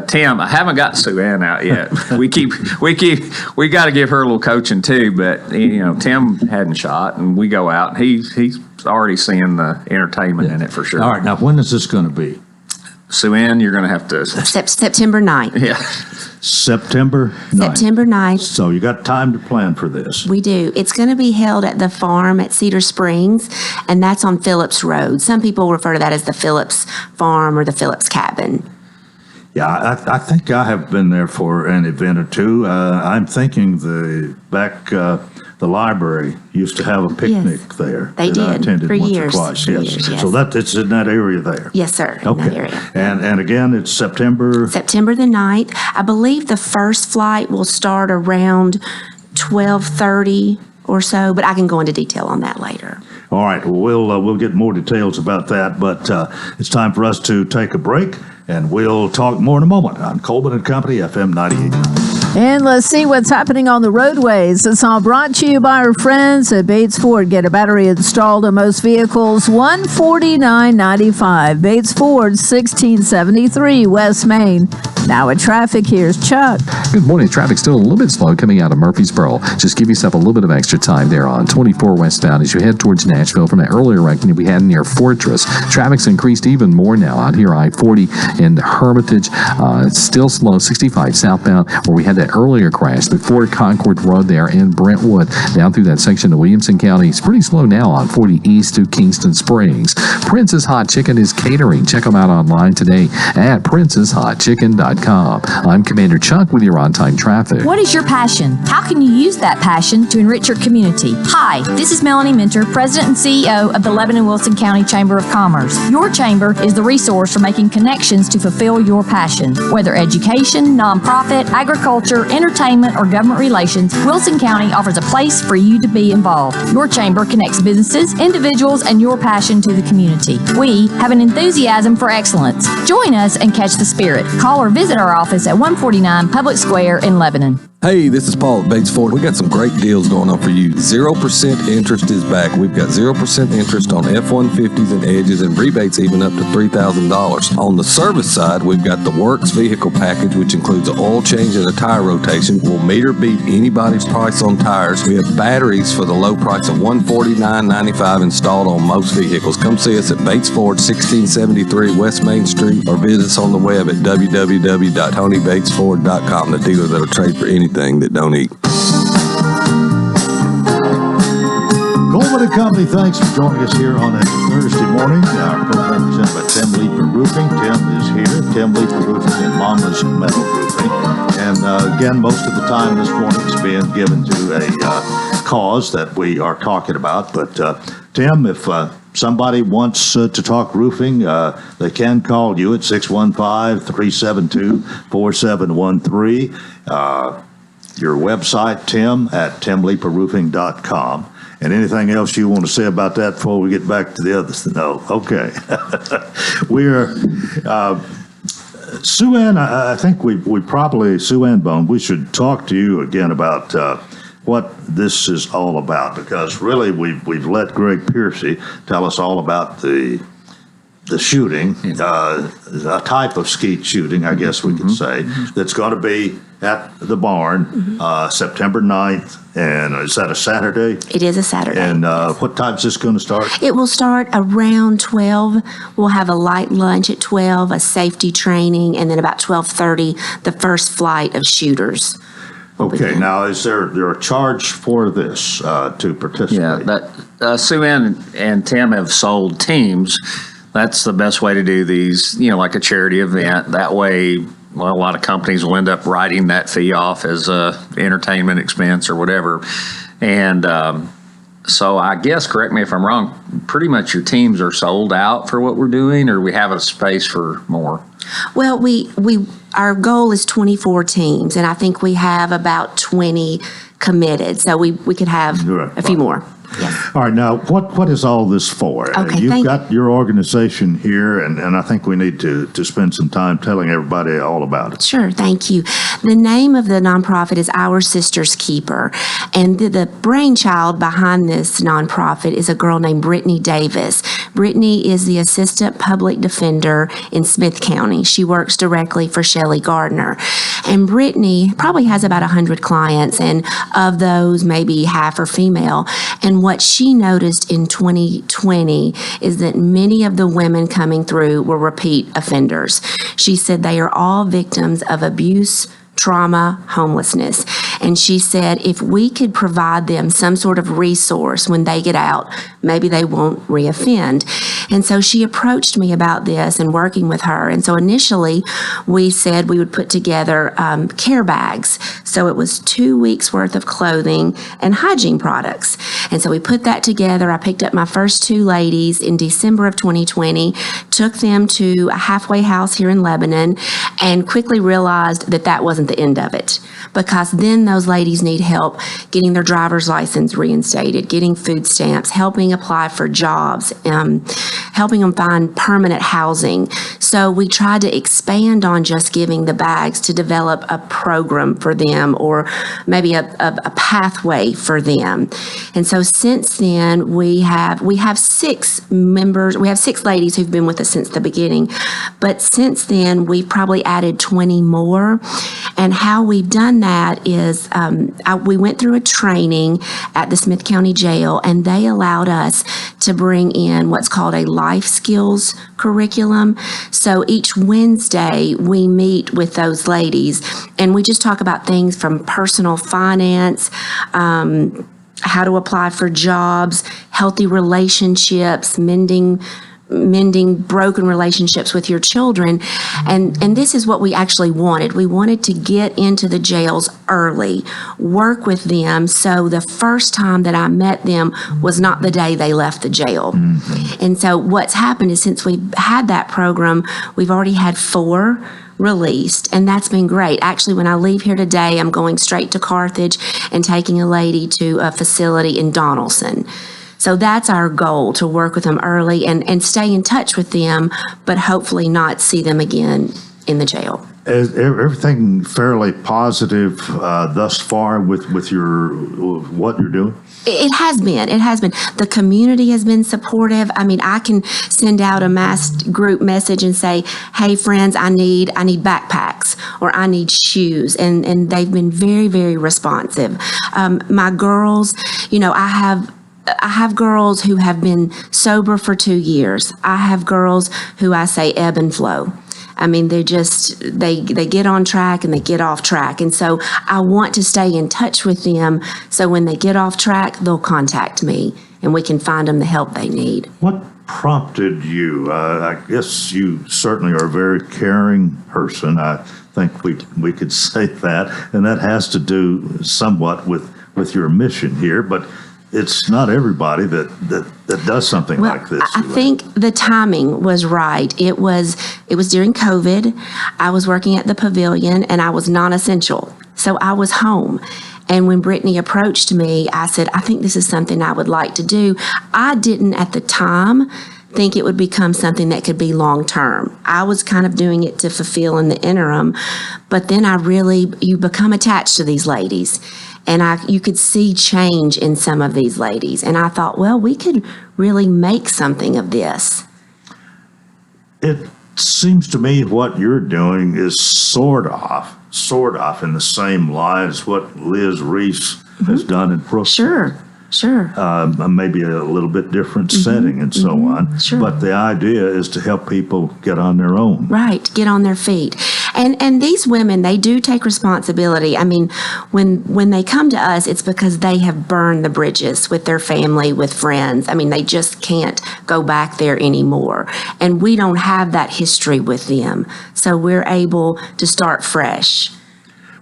Tim, I haven't got Sue Ann out yet. We got to give her a little coaching too, but, Tim hadn't shot, and we go out, and he's already seeing the entertainment in it for sure. All right, now when is this going to be? Sue Ann, you're going to have to. September 9th. Yeah. September 9th. September 9th. So you got time to plan for this. We do. It's going to be held at the farm at Cedar Springs, and that's on Phillips Road. Some people refer to that as the Phillips Farm or the Phillips Cabin. Yeah, I think I have been there for an event or two. I'm thinking the library used to have a picnic there. They that did I attended for once years. or twice. For Yes. years, yes. So it's in that area there. Yes, sir. Okay. In that area. And again, it's September the 9th. I believe the first flight will start around 12:30 or so, but I can go into detail on that later. All right, well, we'll get more details about that, but it's time for us to take a break, and we'll talk more in a moment on Coleman and Company, FM 98.9. And let's see what's happening on the roadways. It's all brought to you by our friends at Bates Ford. Get a battery installed on most vehicles, $149.95. Bates Ford, 1673 West Main. Now with traffic, here's Chuck. Good morning. Traffic's still a little bit slow coming out of Murfreesboro. Just give yourself a little bit of extra time there on 24 westbound as you head towards Nashville from that earlier wreck we had near Fortress. Traffic's increased even more now out here I-40 in Hermitage. It's still slow, 65 southbound, where we had that earlier crash before Concord Road there in Brentwood. Down through that section of Williamson County. It's pretty slow now on 40 east to Kingston Springs. Prince's Hot Chicken is catering. Check them out online today at princeshotchicken.com. I'm Commander Chuck with your on-time traffic. What is your passion? How can you use that passion to enrich your community? Hi, this is Melanie Minter, President and CEO of the Lebanon-Wilson County Chamber of Commerce. Your chamber is the resource for making connections to fulfill your passion. Whether education, nonprofit, agriculture, entertainment, or government relations, Wilson County offers a place for you to be involved. Your chamber connects businesses, individuals, and your passion to the community. We have an enthusiasm for excellence. Join us and catch the spirit. Call or visit our office at 149 Public Square in Lebanon. Hey, this is Paul at Bates Ford. We got some great deals going on for you. 0% interest is back. We've got 0% interest on F-150s and Edges and rebates even up to $3,000. On the service side, we've got the Works vehicle package, which includes an oil change and a tire rotation. We'll meter beat anybody's price on tires. We have batteries for the low price of $149.95 installed on most vehicles. Come see us at Bates Ford, 1673 West Main Street, or visit us on the web at www.tonybatesford.com, the dealer that'll trade for anything that don't eat. Coleman and Company, thanks for joining us here on a Thursday morning. Our program presented by Tim Leeper Roofing. Tim is here, Tim Leeper Roofing and Mama's Metal Roofing. And again, most of the time this morning is being given to a cause that we are talking about. But Tim, if somebody wants to talk roofing, they can call you at 615-372-4713. Your website, Tim, at timleeperroofing.com. And anything else you want to say about that before we get back to the others? No. Okay. We're Sue Ann, I think we probably, Sue Ann Bone, we should talk to you again about what this is all about, because really we've let Greg Piercy tell us all about the the shooting, a type of skeet shooting, I guess we could say, that's going to be at the barn September 9th. And is that a Saturday? It is a Saturday. And what time is this going to start? It will start around 12. We'll have a light lunch at 12, a safety training, and then about 12:30, the first flight of shooters. Okay, now is there a charge for this to participate? Yeah, that Sue Ann and Tim have sold teams. That's the best way to do these, like a charity event. That way, well, a lot of companies will end up writing that fee off as a entertainment expense or whatever. And so I guess, correct me if I'm wrong, pretty much your teams are sold out for what we're doing, or we have a space for more? Well, our goal is 24 teams, and I think we have about 20 committed. So we could have a few more. Yes. All right, now, what is all this for? Okay, You've got your organization here, and I think we need to spend some time telling everybody all about it. Sure, thank you. The name of the nonprofit is Our Sister's Keeper, and the brainchild behind this nonprofit is a girl named Brittany Davis. Brittany is the Assistant Public Defender in Smith County. She works directly for Shelley Gardner. And Brittany probably has about 100 clients, and of those, maybe half are female. And what she noticed in 2020 is that many of the women coming through were repeat offenders. She said they are all victims of abuse, trauma, homelessness. And she said if we could provide them some sort of resource when they get out, maybe they won't reoffend. And so she approached me about this and working with her. And so initially we said we would put together care bags. So it was 2 weeks worth of clothing and hygiene products. And so we put that together. I picked up my first 2 ladies in December of 2020, took them to a halfway house here in Lebanon, and quickly realized that that wasn't the end of it, because then those ladies need help getting their driver's license reinstated, getting food stamps, helping apply for jobs, helping them find permanent housing. So we tried to expand on just giving the bags to develop a program for them, or maybe a pathway for them. And so since then, we have 6 members. We have 6 ladies who've been with us since the beginning. But since then, we've probably added 20 more. And how we've done that is we went through a training at the Smith County Jail, and they allowed us to bring in what's called a life skills curriculum. So each Wednesday, we meet with those ladies, and we just talk about things from personal finance, how to apply for jobs, healthy relationships, mending broken relationships with your children. And this is what we actually wanted. We wanted to get into the jails early, work with them, so the first time that I met them was not the day they left the jail. And so what's happened is, since we've had that program, we've already had 4 released, and that's been great. Actually, when I leave here today, I'm going straight to Carthage and taking a lady to a facility in Donaldson. So that's our goal, to work with them early and stay in touch with them, but hopefully not see them again in the jail. Is everything fairly positive thus far with what you're doing? It has been. It has been. The community has been supportive. I mean, I can send out a mass group message and say, "Hey, friends, I need backpacks, or I need shoes," and they've been very, very responsive. My girls, I have girls who have been sober for 2 years. I have girls who I say ebb and flow. I mean, they get on track and they get off track. And so I want to stay in touch with them, so when they get off track, they'll contact me and we can find them the help they need. What prompted you? I guess you certainly are a very caring person. I think we could say that, and that has to do somewhat with your mission here, but it's not everybody that does something like this. I think the timing was right. It was during COVID. I was working at the pavilion and I was non-essential. So I was home. And when Brittany approached me, I said, I think this is something I would like to do. I didn't at the time think it would become something that could be long term. I was kind of doing it to fulfill in the interim. But then you become attached to these ladies. And you could see change in some of these ladies. And I thought, well, we could really make something of this. It seems to me what you're doing is sort of in the same line as what Liz Reese has done in Brookside. Sure. Maybe a little bit different setting and so on. Sure. But the idea is to help people get on their own. Right, get on their feet. And these women, they do take responsibility. I mean, when they come to us, it's because they have burned the bridges with their family, with friends. I mean, they just can't go back there anymore. And we don't have that history with them. So we're able to start fresh.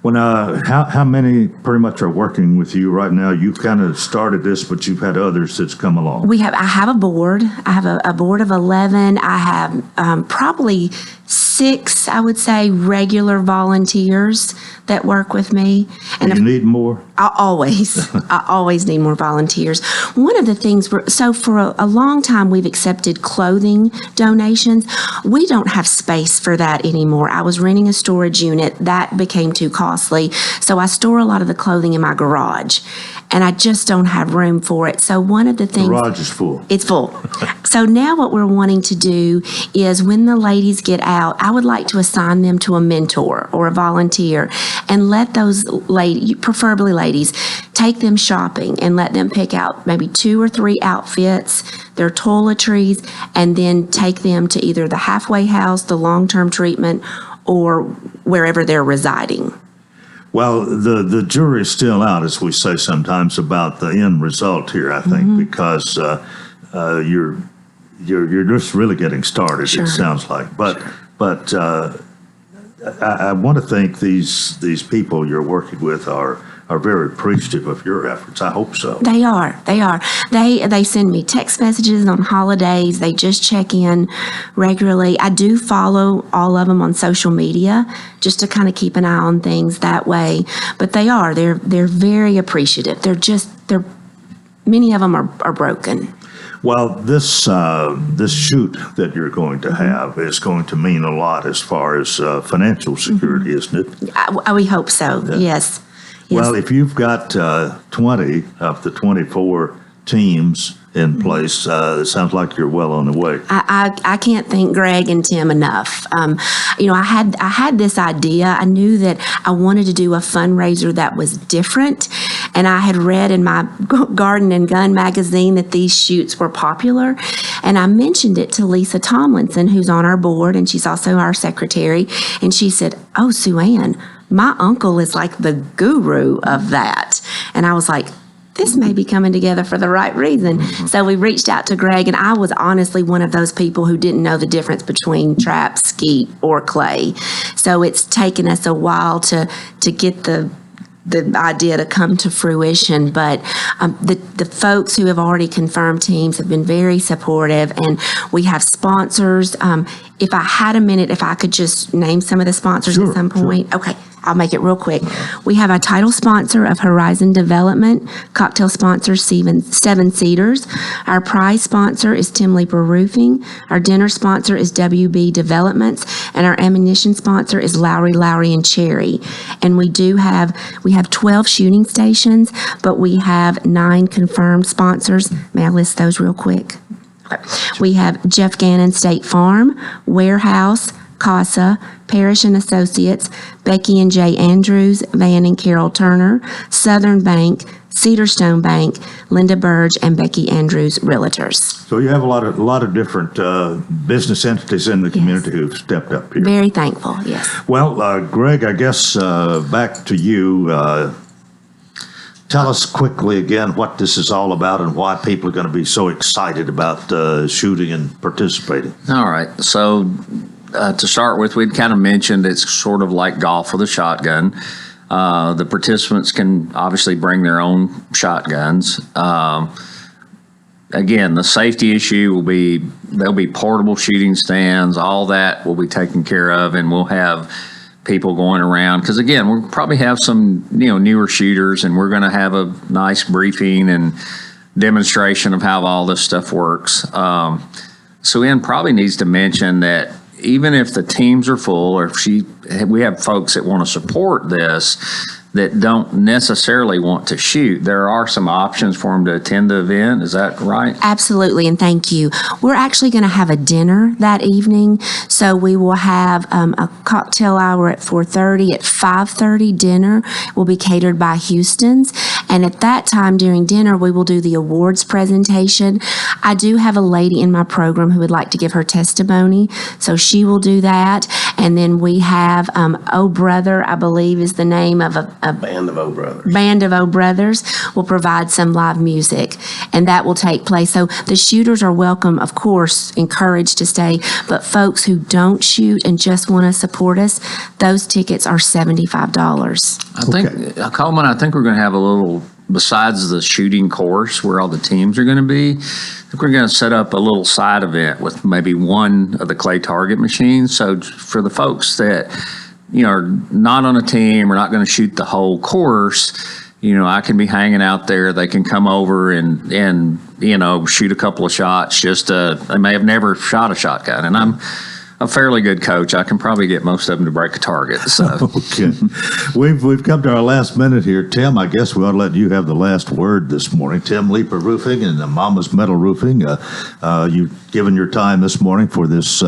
When how many pretty much are working with you right now? You've kind of started this, but you've had others that's come along. I have a board. I have a board of 11. I have probably 6, I would say, regular volunteers that work with me. And you need more? I always need more volunteers. One of the things, for a long time, we've accepted clothing donations. We don't have space for that anymore. I was renting a storage unit. That became too costly. So I store a lot of the clothing in my garage, and I just don't have room for it. So one of the things... The garage is full. It's full. So now what we're wanting to do is when the ladies get out, I would like to assign them to a mentor or a volunteer and let those ladies, preferably ladies, take them shopping and let them pick out maybe 2 or 3 outfits, their toiletries, and then take them to either the halfway house, the long-term treatment, or wherever they're residing. Well, the jury's still out, as we say sometimes, about the end result here, I think, because you're just really getting started, it sounds like. But I want to think these people you're working with are very appreciative of your efforts. I hope so. They are. They send me text messages on holidays. They just check in regularly. I do follow all of them on social media just to kind of keep an eye on things that way. But they're very appreciative. Many of them are broken. Well, this shoot that you're going to have is going to mean a lot as far as financial security, isn't it? We hope so. Yeah. Yes. Well, if you've got 20 of the 24 teams in place, it sounds like you're well on the way. I can't thank Greg and Tim enough. I had this idea. I knew that I wanted to do a fundraiser that was different, and I had read in my Garden and Gun magazine that these shoots were popular, and I mentioned it to Lisa Tomlinson, who's on our board, and she's also our secretary, and she said, "Oh, Sue Ann, my uncle is like the guru of that." And I was like, this may be coming together for the right reason. So we reached out to Greg, and I was honestly one of those people who didn't know the difference between trap, skeet, or clay. So it's taken us a while to get the idea to come to fruition, but the folks who have already confirmed teams have been very supportive, and we have sponsors. If I had a minute, if I could just name some of the sponsors at some point. Okay, I'll make it real quick. We have a title sponsor of Horizon Development, cocktail sponsor Seven Cedars. Our prize sponsor is Tim Leeper Roofing. Our dinner sponsor is WB Developments, and our ammunition sponsor is Lowry and Cherry. And we have 12 shooting stations, but we have 9 confirmed sponsors. May I list those real quick? We have Jeff Gannon State Farm, Warehouse, CASA, Parrish and Associates, Becky and Jay Andrews, Van and Carol Turner, Southern Bank, Cedarstone Bank, Linda Burge, and Becky Andrews Realtors. So you have a lot of different business entities in the community who've stepped up here. Very thankful, yes. Well, Greg, I guess back to you. Tell us quickly again what this is all about and why people are going to be so excited about shooting and participating. All right. So to start with, we'd kind of mentioned it's sort of like golf with a shotgun. The participants can obviously bring their own shotguns. Again, the safety issue there'll be portable shooting stands. All that will be taken care of, and we'll have people going around, because again, we'll probably have some newer shooters, and we're going to have a nice briefing and demonstration of how all this stuff works. So Ann probably needs to mention that even if the teams are full, or if we have folks that want to support this, that don't necessarily want to shoot, there are some options for them to attend the event. Is that right? Absolutely, and thank you. We're actually going to have a dinner that evening, so we will have a cocktail hour at 4:30. At 5:30, dinner will be catered by Houston's, and at that time during dinner, we will do the awards presentation. I do have a lady in my program who would like to give her testimony, so she will do that, and then we have Oh Brother, I believe is the name of a Band of O Brothers. Band of O Brothers will provide some live music, and that will take place. So the shooters are welcome, of course, encouraged to stay, but folks who don't shoot and just want to support us, those tickets are $75. I think, Coleman, I think we're going to have a little, besides the shooting course where all the teams are going to be, I think we're going to set up a little side event with maybe one of the clay target machines. So for the folks that, are not on a team or not going to shoot the whole course, I can be hanging out there. They can come over and shoot a couple of shots. They may have never shot a shotgun, and I'm a fairly good coach. I can probably get most of them to break a target. So okay, we've come to our last minute here, Tim. I guess we ought to let you have the last word this morning. Tim Leeper Roofing and Mama's Metal Roofing. You've given your time this morning for this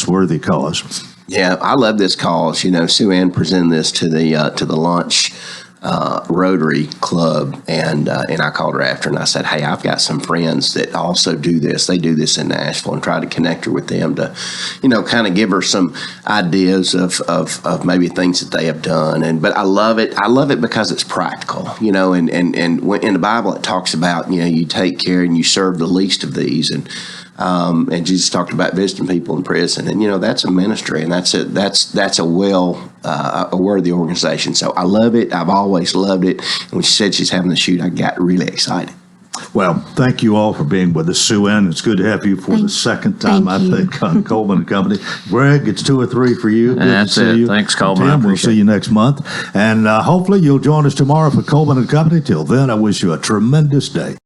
worthy cause. Yeah, I love this cause. Sue Ann presented this to the lunch Rotary Club, and I called her after and I said, hey, I've got some friends that also do this. They do this in Nashville, and tried to connect her with them to, kind of give her some ideas of maybe things that they have done. But I love it. I love it because it's practical, and in the Bible it talks about, you take care and you serve the least of these, and Jesus talked about visiting people in prison, and that's a ministry, and that's a worthy organization. So I love it. I've always loved it. And when she said she's having the shoot, I got really excited. Well, thank you all for being with us, Sue Ann. It's good to have you for the second time, I think, on Coleman and Company. Greg, it's 2 or 3 for you. Good That's to see it. you. Thanks, Coleman. Tim, we'll see you next month. And hopefully you'll join us tomorrow for Coleman and Company. Till then, I wish you a tremendous day.